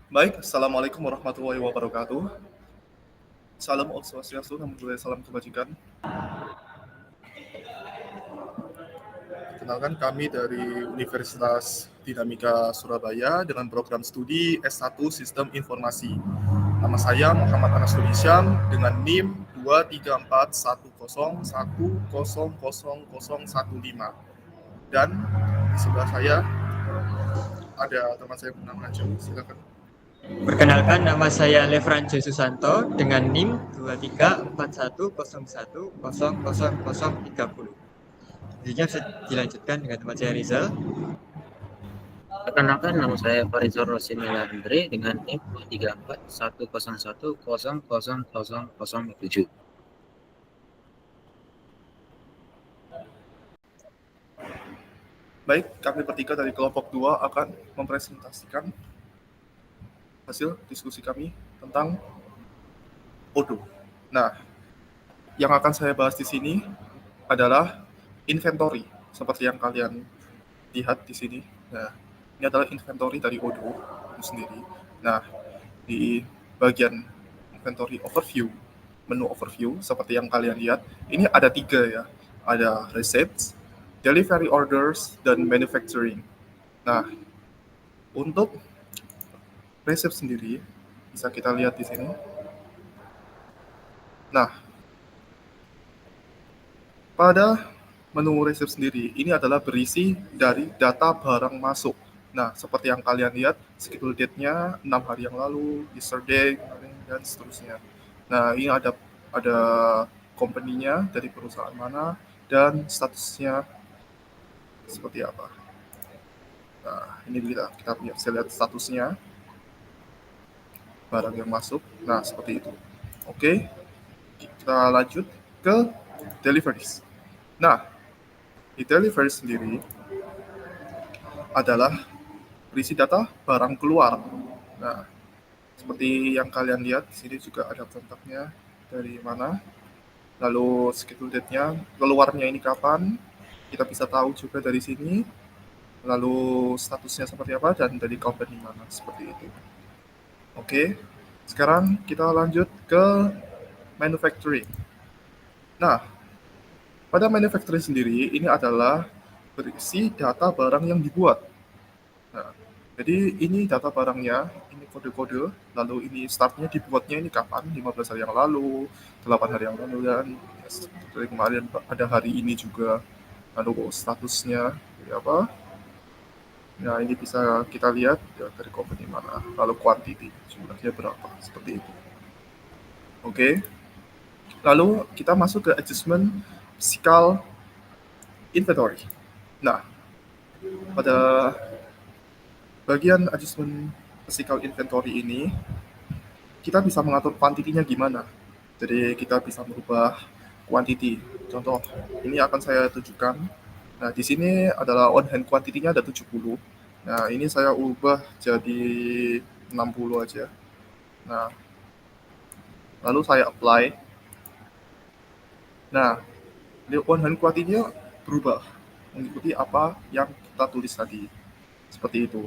Baik, Assalamualaikum warahmatullahi wabarakatuh. Salam Om Swastiastu, Namo Buddhaya, salam kebajikan. Kenalkan kami dari Universitas Dinamika Surabaya dengan program studi S1 Sistem Informasi. Nama saya Muhammad Anas Syam dengan NIM 23410100015. Dan di sebelah saya ada teman saya bernama Najwa. Silakan. Perkenalkan, nama saya Lefranjo Susanto dengan NIM 23411000030. Selanjutnya bisa dilanjutkan dengan teman saya Rizal. Perkenalkan, nama saya Farizal Rosimila Hendri dengan NIM 23410100007. Baik, kami bertiga dari kelompok 2 akan mempresentasikan hasil diskusi kami tentang Odoo. Nah, yang akan saya bahas di sini adalah inventory, seperti yang kalian lihat di sini. Nah, ini adalah inventory dari Odoo itu sendiri. Nah, di bagian inventory overview, menu overview, seperti yang kalian lihat, ini ada 3 ya. Ada receipts, delivery orders, dan manufacturing. Nah, untuk receipt sendiri bisa kita lihat di sini. Nah, pada menu receipt sendiri ini adalah berisi dari data barang masuk. Nah, seperti yang kalian lihat, schedule date-nya 6 hari yang lalu, yesterday, dan seterusnya. Nah, ini ada company-nya dari perusahaan mana dan statusnya seperti apa. Nah, ini kita bisa lihat statusnya barang yang masuk. Nah, seperti itu. Oke, kita lanjut ke deliveries. Nah, di delivery sendiri adalah berisi data barang keluar. Nah, seperti yang kalian lihat, di sini juga ada kontaknya dari mana, lalu schedule date-nya, keluarnya ini kapan, kita bisa tahu juga dari sini, lalu statusnya seperti apa, dan dari company mana, seperti itu. Oke, sekarang kita lanjut ke manufacturing. Nah, pada manufacturing sendiri, ini adalah berisi data barang yang dibuat. Nah, jadi ini data barangnya, ini kode-kode, lalu ini startnya dibuatnya ini kapan, 15 hari yang lalu, 8 hari yang lalu, dan dari kemarin ada hari ini juga, lalu statusnya apa. Nah, ini bisa kita lihat ya, dari company mana, lalu quantity, jumlahnya berapa, seperti itu. Oke, lalu kita masuk ke adjustment physical inventory. Nah, pada bagian adjustment physical inventory ini, kita bisa mengatur quantity-nya gimana. Jadi kita bisa merubah quantity. Contoh, ini akan saya tunjukkan. Nah, di sini adalah on hand quantity-nya ada 70. Nah, ini saya ubah jadi 60 aja. Nah, lalu saya apply. Nah, di on hand quantity-nya berubah mengikuti apa yang kita tulis tadi. Seperti itu.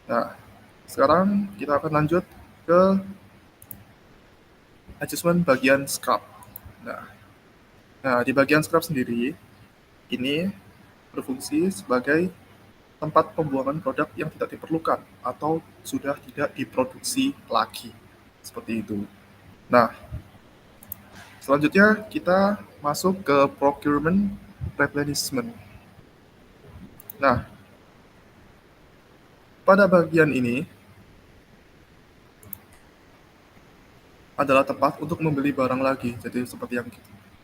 Nah, sekarang kita akan lanjut ke adjustment bagian scrap. Nah, di bagian scrap sendiri, ini berfungsi sebagai tempat pembuangan produk yang tidak diperlukan atau sudah tidak diproduksi lagi. Seperti itu. Nah, selanjutnya kita masuk ke procurement replenishment. Nah, pada bagian ini adalah tempat untuk membeli barang lagi. Jadi seperti yang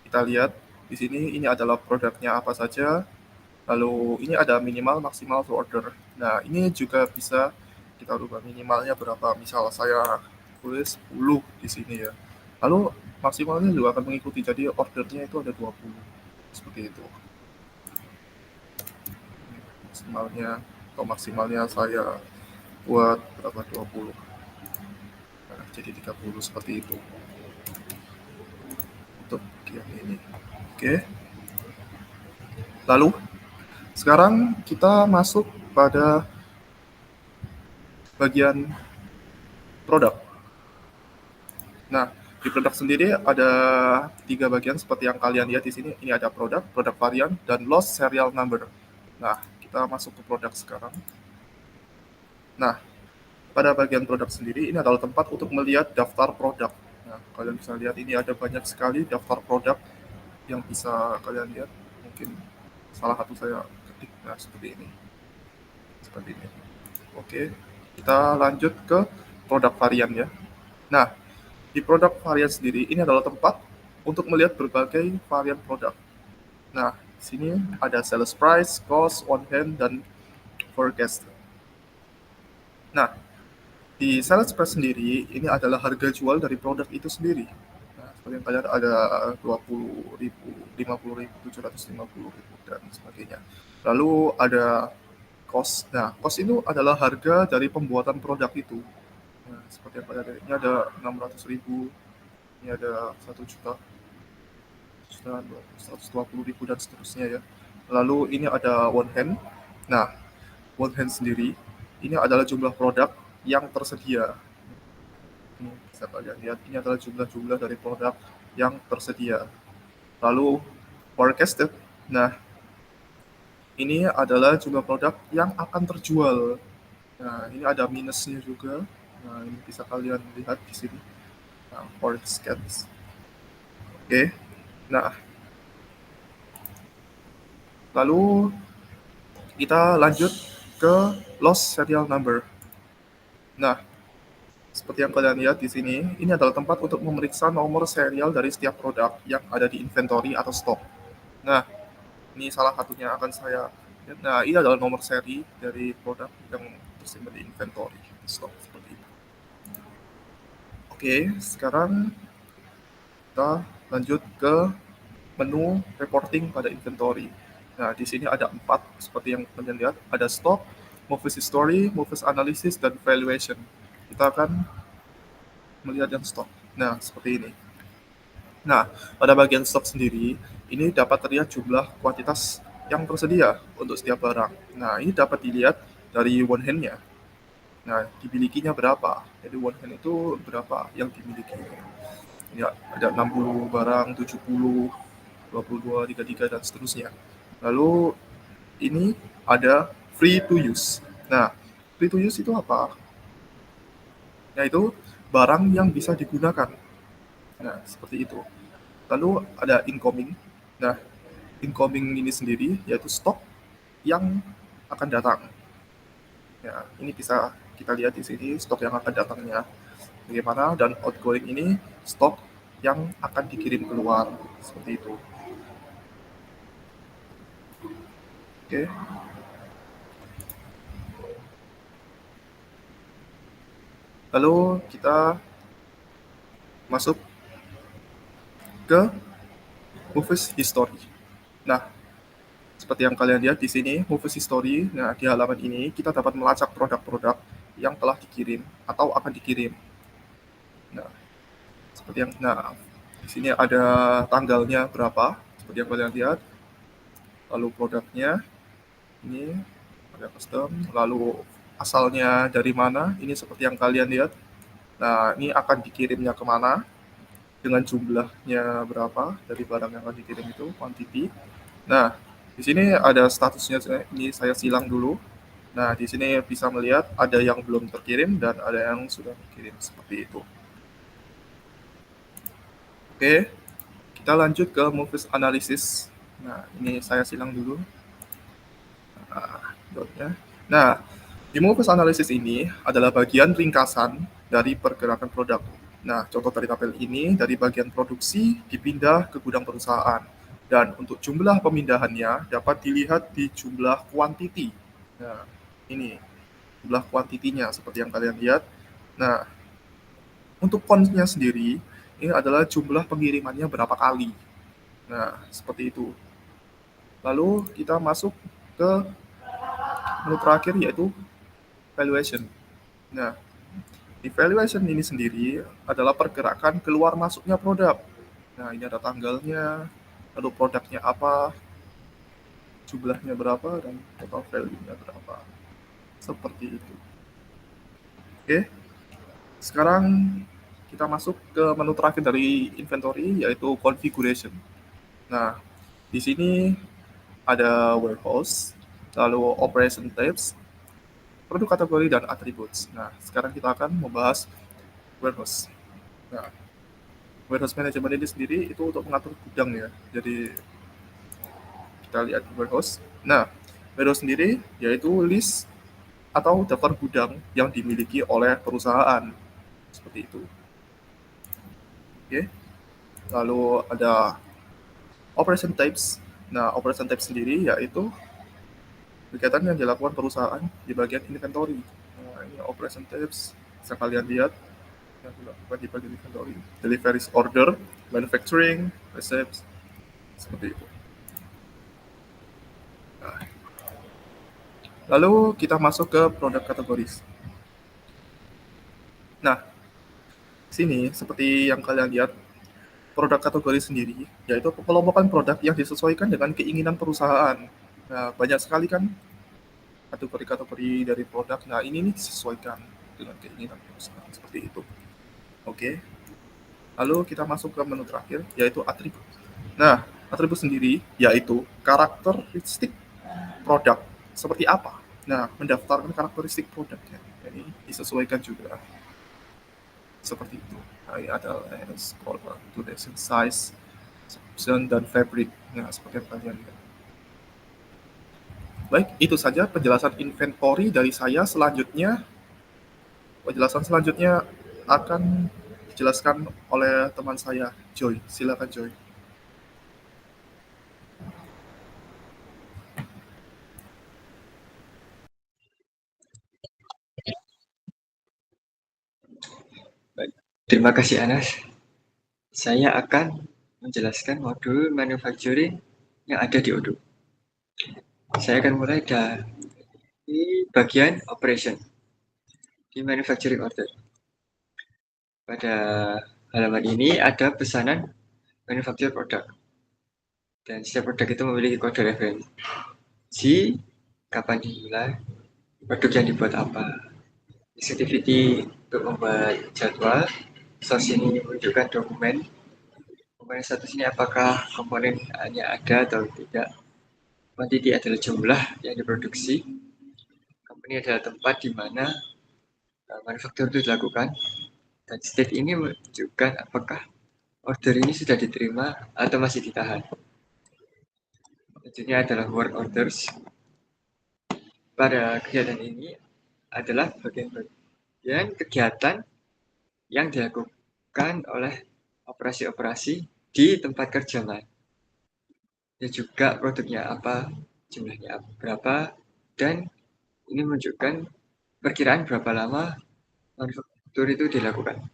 kita lihat di sini, ini adalah produknya apa saja. Lalu ini ada minimal, maksimal to order. Nah, ini juga bisa kita rubah minimalnya berapa. Misal saya tulis 10 di sini ya. Lalu maksimalnya juga akan mengikuti. Jadi ordernya itu ada 20. Seperti itu. Maksimalnya saya buat berapa, 20. Nah, jadi 30 seperti itu. Untuk yang ini. Oke. Lalu sekarang kita masuk pada bagian produk. Nah, di produk sendiri ada 3 bagian seperti yang kalian lihat di sini. Ini ada produk, produk varian, dan lost serial number. Nah, kita masuk ke produk sekarang. Nah, pada bagian produk sendiri, ini adalah tempat untuk melihat daftar produk. Nah, kalian bisa lihat ini ada banyak sekali daftar produk yang bisa kalian lihat. Mungkin salah satu saya ketik, nah seperti ini. Seperti ini. Oke, kita lanjut ke produk varian ya. Nah, di produk varian sendiri, ini adalah tempat untuk melihat berbagai varian produk. Nah, di sini ada sales price, cost, on hand, dan forecast. Nah, di sales price sendiri, ini adalah harga jual dari produk itu sendiri. Nah, seperti yang kalian ada 20.000, 50.000, 750.000, dan sebagainya. Lalu ada cost. Nah, cost itu adalah harga dari pembuatan produk itu. Nah, seperti yang kalian lihat, ini ada 600.000, ini ada 1 juta, 120.000, dan seterusnya ya. Lalu ini ada one hand. Nah, one hand sendiri, ini adalah jumlah produk yang tersedia. Ini bisa kalian lihat, ini adalah jumlah-jumlah dari produk yang tersedia. Lalu forecasted. Nah, ini adalah jumlah produk yang akan terjual. Nah, ini ada minusnya juga. Nah, ini bisa kalian lihat di sini. Nah, forecast. Oke. Nah, lalu kita lanjut ke lost serial number. Nah, seperti yang kalian lihat di sini, ini adalah tempat untuk memeriksa nomor serial dari setiap produk yang ada di inventory atau stok. Nah, ini salah satunya akan saya lihat. Nah, ini adalah nomor seri dari produk yang tersimpan di inventory, stok, seperti itu. Oke, sekarang kita lanjut ke menu reporting pada inventory. Nah, di sini ada 4, seperti yang kalian lihat. Ada stock, movers history, movers analysis, dan valuation. Kita akan melihat yang stock. Nah, seperti ini. Nah, pada bagian stock sendiri, ini dapat terlihat jumlah kuantitas yang tersedia untuk setiap barang. Nah, ini dapat dilihat dari one hand-nya. Nah, dimilikinya berapa. Jadi one hand itu berapa yang dimiliki. Ya, ada 60 barang, 70, 22, 33, dan seterusnya. Lalu ini ada free to use. Nah, free to use itu apa? Yaitu barang yang bisa digunakan. Nah, seperti itu. Lalu ada incoming. Nah, incoming ini sendiri yaitu stok yang akan datang. Ya, ini bisa kita lihat di sini stok yang akan datangnya bagaimana, dan outgoing ini stok yang akan dikirim keluar, seperti itu. Oke. Lalu kita masuk ke movers history. Nah, seperti yang kalian lihat di sini, movers history. Nah, di halaman ini kita dapat melacak produk-produk yang telah dikirim atau akan dikirim. Nah, seperti yang di sini ada tanggalnya berapa, seperti yang kalian lihat. Lalu produknya ini ada custom, lalu asalnya dari mana, ini seperti yang kalian lihat. Nah, ini akan dikirimnya kemana, dengan jumlahnya berapa dari barang yang akan dikirim itu, quantity. Nah, di sini ada statusnya, ini saya silang dulu. Nah, di sini bisa melihat ada yang belum terkirim dan ada yang sudah dikirim, seperti itu. Oke, kita lanjut ke movers analysis. Nah, ini saya silang dulu. Nah, di movers analysis ini adalah bagian ringkasan dari pergerakan produk. Nah, contoh dari tabel ini dari bagian produksi dipindah ke gudang perusahaan. Dan untuk jumlah pemindahannya dapat dilihat di jumlah quantity. Nah, ini jumlah kuantitinya seperti yang kalian lihat. Nah, untuk count-nya sendiri, ini adalah jumlah pengirimannya berapa kali. Nah, seperti itu. Lalu kita masuk ke menu terakhir, yaitu valuation. Nah, evaluation ini sendiri adalah pergerakan keluar masuknya produk. Nah, ini ada tanggalnya, lalu produknya apa, jumlahnya berapa, dan total value-nya berapa. Seperti itu. Oke. Sekarang kita masuk ke menu terakhir dari inventory, yaitu configuration. Nah, di sini ada warehouse, lalu operation types, produk kategori, dan attributes. Nah, sekarang kita akan membahas warehouse. Nah, warehouse management ini sendiri itu untuk mengatur gudang ya. Jadi kita lihat warehouse. Nah, warehouse sendiri yaitu list atau daftar gudang yang dimiliki oleh perusahaan. Seperti itu. Oke. Lalu ada operation types. Nah, operation types sendiri yaitu kegiatan yang dilakukan perusahaan di bagian inventory. Nah, ini operation types. Bisa kalian lihat yang dilakukan di bagian inventory. Deliveries order, manufacturing, receipts, seperti itu. Nah, lalu kita masuk ke produk kategoris. Nah, sini seperti yang kalian lihat, produk kategori sendiri yaitu pengelompokan produk yang disesuaikan dengan keinginan perusahaan. Nah, banyak sekali kan kategori-kategori dari produk. Nah, ini nih disesuaikan dengan keinginan perusahaan seperti itu. Oke. Lalu kita masuk ke menu terakhir yaitu atribut. Nah, atribut sendiri yaitu karakteristik produk seperti apa. Nah, mendaftarkan karakteristik produknya. Ini disesuaikan juga. Seperti itu. Nah, ini adalah color, duration, size, substance, dan fabric. Nah, seperti yang kalian lihat. Baik, itu saja penjelasan inventory dari saya. Selanjutnya, penjelasan selanjutnya akan dijelaskan oleh teman saya, Joy. Silakan, Joy. Baik. Terima kasih Anas. Saya akan menjelaskan modul manufacturing yang ada di Odoo. Saya akan mulai dari bagian operation di manufacturing order. Pada halaman ini ada pesanan manufacture product. Dan setiap produk itu memiliki kode referensi, kapan dimulai, produk yang dibuat apa, sensitivity untuk membuat jadwal, source ini menunjukkan dokumen, komponen status ini apakah komponen hanya ada atau tidak, quantity adalah jumlah yang diproduksi, company adalah tempat di mana manufaktur itu dilakukan, dan state ini menunjukkan apakah order ini sudah diterima atau masih ditahan. Selanjutnya adalah work orders. Pada kegiatan ini adalah bagian kegiatan yang dilakukan oleh operasi-operasi di tempat kerja lain. Dan juga produknya apa, jumlahnya berapa, dan ini menunjukkan perkiraan berapa lama manufaktur itu dilakukan.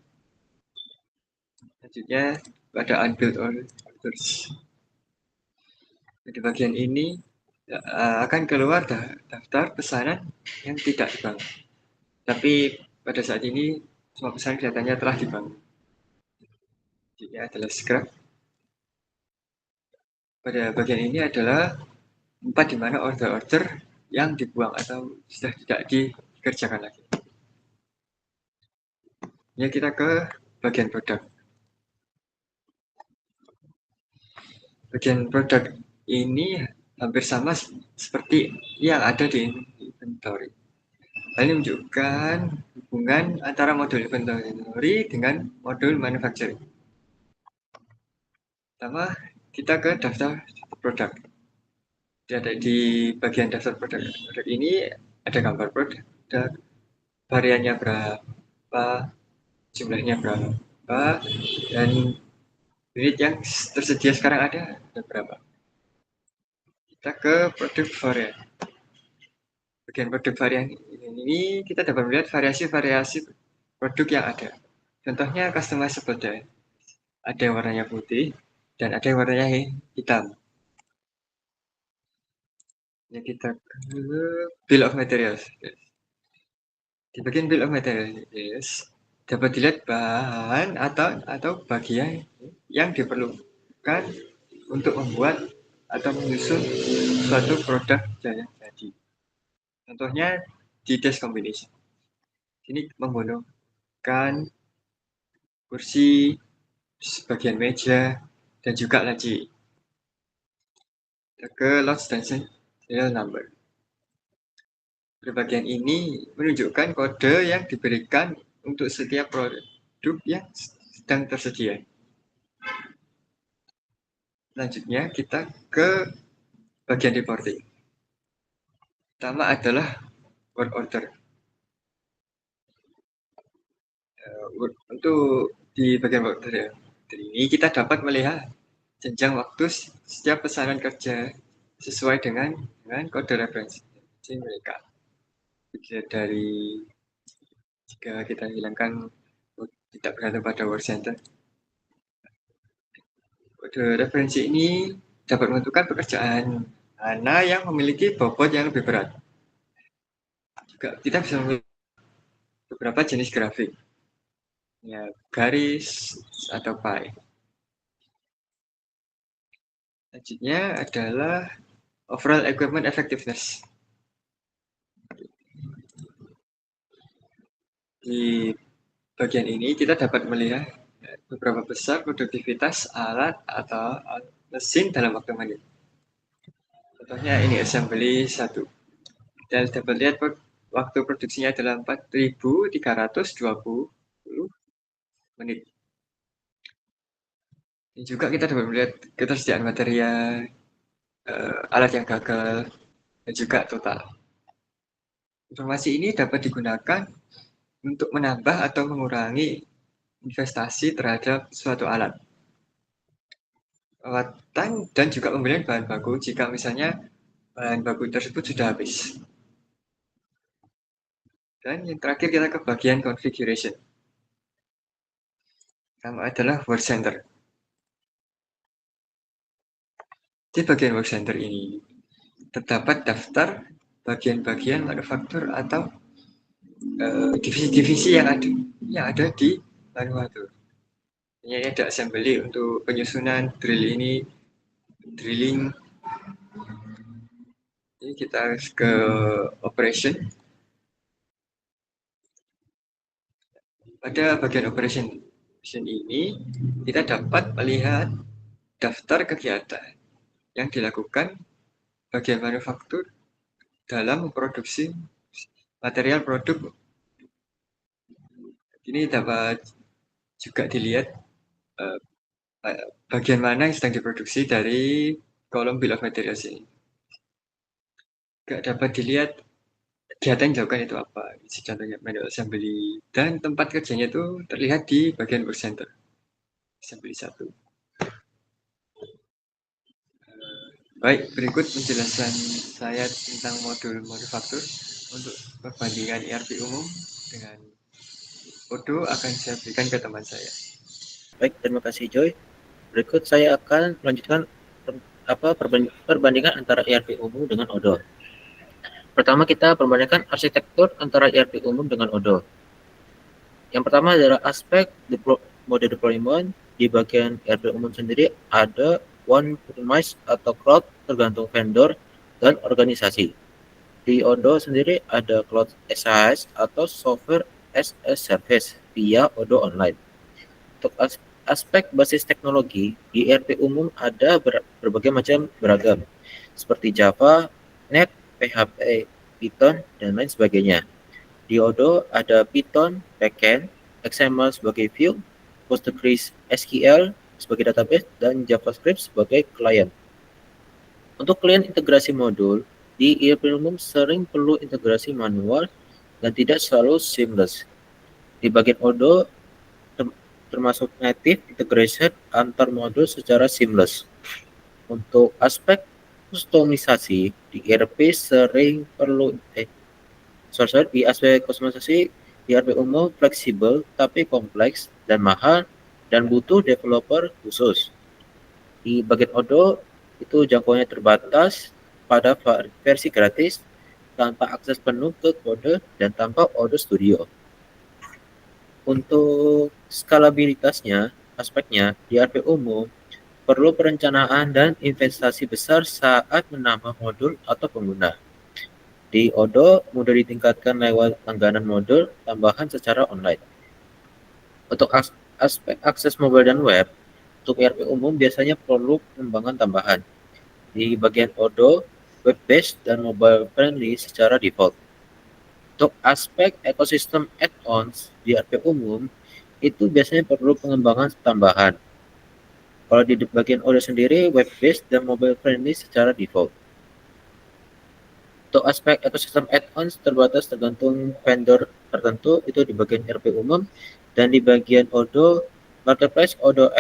Selanjutnya pada unbilled orders. Di bagian ini akan keluar daftar pesanan yang tidak dibangun. Tapi pada saat ini semua pesanan kelihatannya telah dibangun. Ini adalah scrap. Pada bagian ini adalah tempat di mana order-order yang dibuang atau sudah tidak dikerjakan lagi. Ya, kita ke bagian produk. Bagian produk ini hampir sama seperti yang ada di inventory. Hal ini menunjukkan hubungan antara modul inventory dengan modul manufacturing. Pertama, kita ke daftar produk. Di bagian daftar produk ini ada gambar produk, variannya berapa, jumlahnya berapa, dan unit yang tersedia sekarang ada berapa. Kita ke produk varian. Bagian produk varian ini kita dapat melihat variasi-variasi produk yang ada. Contohnya customizable dye. Ada yang warnanya putih dan ada yang warnanya hitam. Ya, kita ke bill of materials. Di bagian bill of materials dapat dilihat bahan atau bagian yang diperlukan untuk membuat atau menyusun suatu produk yang jadi. Contohnya di desk combination. Ini membunuh mekan, kursi, sebagian meja, dan juga laci. Ke lots dan serial number. Bagian ini menunjukkan kode yang diberikan untuk setiap produk yang sedang tersedia. Selanjutnya kita ke bagian reporting. Pertama adalah work order. Untuk di bagian work order ini kita dapat melihat jenjang waktu setiap pesanan kerja sesuai dengan kode referensi mereka. Dari jika kita hilangkan tidak bergantung pada work center. Kode referensi ini dapat menentukan pekerjaan mana yang memiliki bobot yang lebih berat. Juga kita bisa memilih beberapa jenis grafik, ya, garis atau pie. Selanjutnya adalah overall equipment effectiveness. Di bagian ini kita dapat melihat beberapa besar produktivitas alat atau mesin dalam waktu menit. Contohnya ini assembly 1. Dan dapat lihat waktu produksinya adalah 4.320 menit. Dan juga kita dapat melihat ketersediaan material, alat yang gagal, dan juga total. Informasi ini dapat digunakan untuk menambah atau mengurangi investasi terhadap suatu alat. Perawatan dan juga pembelian bahan baku jika misalnya bahan baku tersebut sudah habis. Dan yang terakhir kita ke bagian configuration. Pertama adalah work center. Di bagian work center ini terdapat daftar bagian-bagian manufaktur atau divisi-divisi yang ada di manufaktur. Ini ada assembly untuk penyusunan drilling. Ini kita ke operation. Pada bagian operation ini kita dapat melihat daftar kegiatan yang dilakukan bagian manufaktur dalam memproduksi material produk. Ini dapat juga dilihat bagian mana yang sedang diproduksi dari kolom bill of materials ini. Juga dapat dilihat kegiatan yang dilakukan itu apa. Contohnya manual assembly, dan tempat kerjanya itu terlihat di bagian work center. Assembly 1. Baik, berikut penjelasan saya tentang modul manufaktur. Untuk perbandingan ERP umum dengan Odoo akan saya berikan ke teman saya. Baik, terima kasih Joy. Berikut saya akan melanjutkan perbandingan antara ERP umum dengan Odoo. Pertama kita perbandingkan arsitektur antara ERP umum dengan Odoo. Yang pertama adalah aspek mode deployment. Di bagian ERP umum sendiri ada on-premise atau cloud tergantung vendor dan organisasi. Di Odoo sendiri ada cloud SaaS atau software as a service via Odoo Online. Untuk aspek basis teknologi di ERP umum ada berbagai macam beragam seperti Java, .NET, PHP, Python, dan lain sebagainya. Di Odoo ada Python backend, XML sebagai view, Postgres SQL sebagai database, dan JavaScript sebagai client. Untuk klien integrasi modul, di ERP umum sering perlu integrasi manual dan tidak selalu seamless. Di bagian Odoo termasuk native integration antar modul secara seamless. Untuk aspek kustomisasi di ERP sering perlu di aspek kustomisasi di ERP umum fleksibel tapi kompleks dan mahal dan butuh developer khusus. Di bagian Odoo itu jangkauannya terbatas pada versi gratis tanpa akses penuh ke kode dan tanpa Odoo Studio. Untuk skalabilitasnya, aspeknya di ERP umum perlu perencanaan dan investasi besar saat menambah modul atau pengguna. Di Odoo mudah ditingkatkan lewat langganan modul tambahan secara online. Untuk aspek akses mobile dan web, untuk ERP umum biasanya perlu pengembangan tambahan. Di bagian Odoo, web-based dan mobile friendly secara default. Untuk aspek ekosistem add-ons di ERP umum, itu biasanya perlu pengembangan tambahan. Kalau di bagian Odoo sendiri, web-based dan mobile friendly secara default. Untuk aspek ekosistem add-ons terbatas tergantung vendor tertentu, itu di bagian ERP umum, dan di bagian Odoo, marketplace Odoo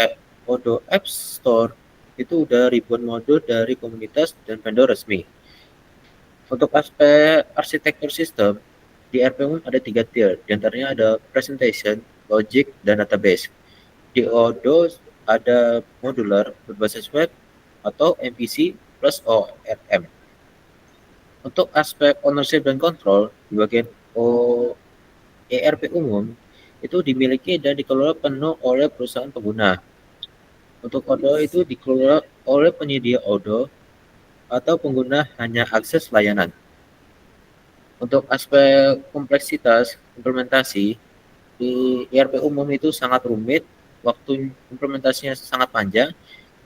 App Store itu udah ribuan modul dari komunitas dan vendor resmi. Untuk aspek arsitektur sistem, di ERP umum ada 3 tier, diantaranya ada presentation, logic, dan database. Di Odoo ada modular berbasis web atau MVC plus ORM. Untuk aspek ownership dan control, di bagian ERP umum itu dimiliki dan dikelola penuh oleh perusahaan pengguna. Untuk Odoo itu dikelola oleh penyedia Odoo atau pengguna hanya akses layanan. Untuk aspek kompleksitas implementasi, di ERP umum itu sangat rumit, waktu implementasinya sangat panjang,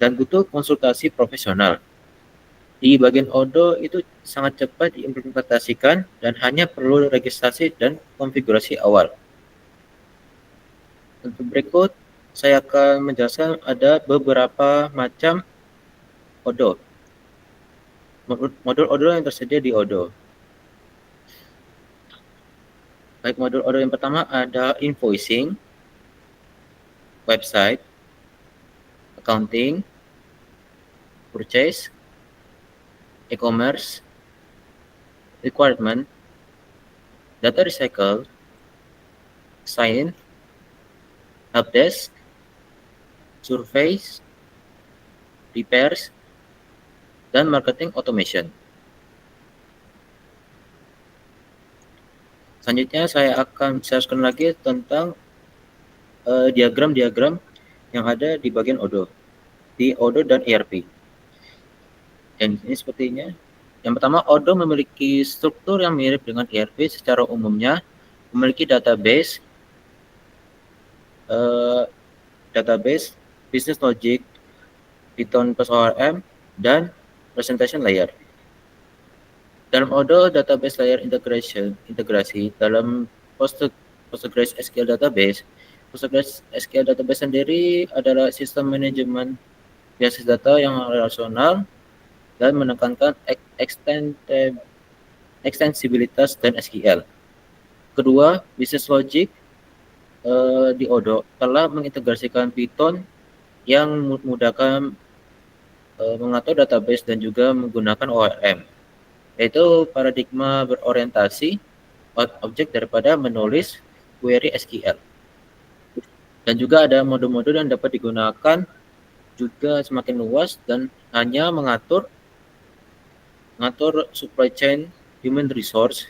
dan butuh konsultasi profesional. Di bagian Odoo itu sangat cepat diimplementasikan dan hanya perlu registrasi dan konfigurasi awal. Untuk berikut, saya akan menjelaskan ada beberapa macam Odoo. Modul Odoo yang tersedia di Odoo. Baik, modul Odoo yang pertama ada invoicing, website, accounting, purchase, e-commerce, requirement, data recycle, sign, helpdesk, surveys, repairs, dan marketing automation. Selanjutnya saya akan jelaskan lagi tentang diagram-diagram yang ada di bagian Odoo, di Odoo dan ERP. Dan ini sepertinya. Yang pertama, Odoo memiliki struktur yang mirip dengan ERP secara umumnya, memiliki database, business logic, Python plus ORM, dan presentation layer. Dalam Odoo, database layer integrasi dalam PostgreSQL database. PostgreSQL database sendiri adalah sistem manajemen basis data yang relasional dan menekankan ekstensibilitas dan SQL. Kedua, business logic di Odoo telah mengintegrasikan Python yang memudahkan mengatur database dan juga menggunakan ORM, yaitu paradigma berorientasi objek daripada menulis query SQL. Dan juga ada modul-modul yang dapat digunakan juga semakin luas dan hanya mengatur supply chain, human resource,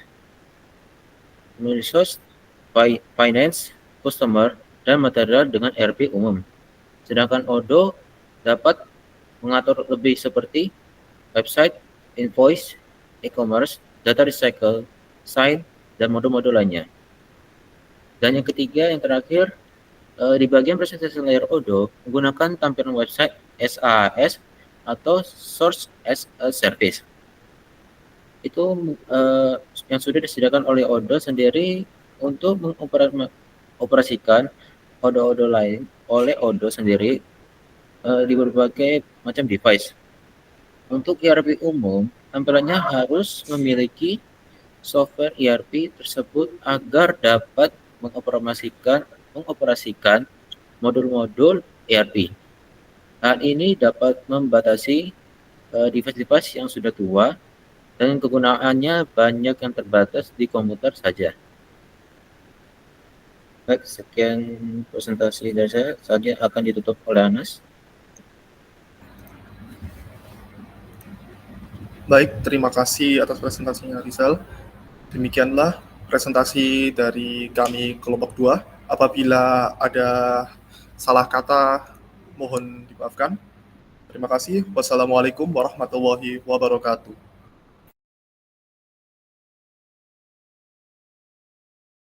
finance, customer, dan material dengan ERP umum. Sedangkan Odoo dapat mengatur lebih seperti website, invoice, e-commerce, data recycle, sign, dan modul-modul lainnya. Dan yang ketiga, yang terakhir, di bagian presentation layer Odoo menggunakan tampilan website SaaS atau Source as a Service. Itu yang sudah disediakan oleh Odoo sendiri untuk mengoperasikan Odoo lain oleh Odoo sendiri di berbagai macam device. Untuk ERP umum, tampilannya harus memiliki software ERP tersebut agar dapat mengoperasikan modul-modul ERP. Hal ini dapat membatasi device-device yang sudah tua dan kegunaannya banyak yang terbatas di komputer saja. Baik, sekian presentasi dari saya. Saja akan ditutup oleh Anas. Baik, terima kasih atas presentasinya Rizal. Demikianlah presentasi dari kami kelompok 2. Apabila ada salah kata, mohon dimaafkan. Terima kasih. Wassalamualaikum warahmatullahi wabarakatuh.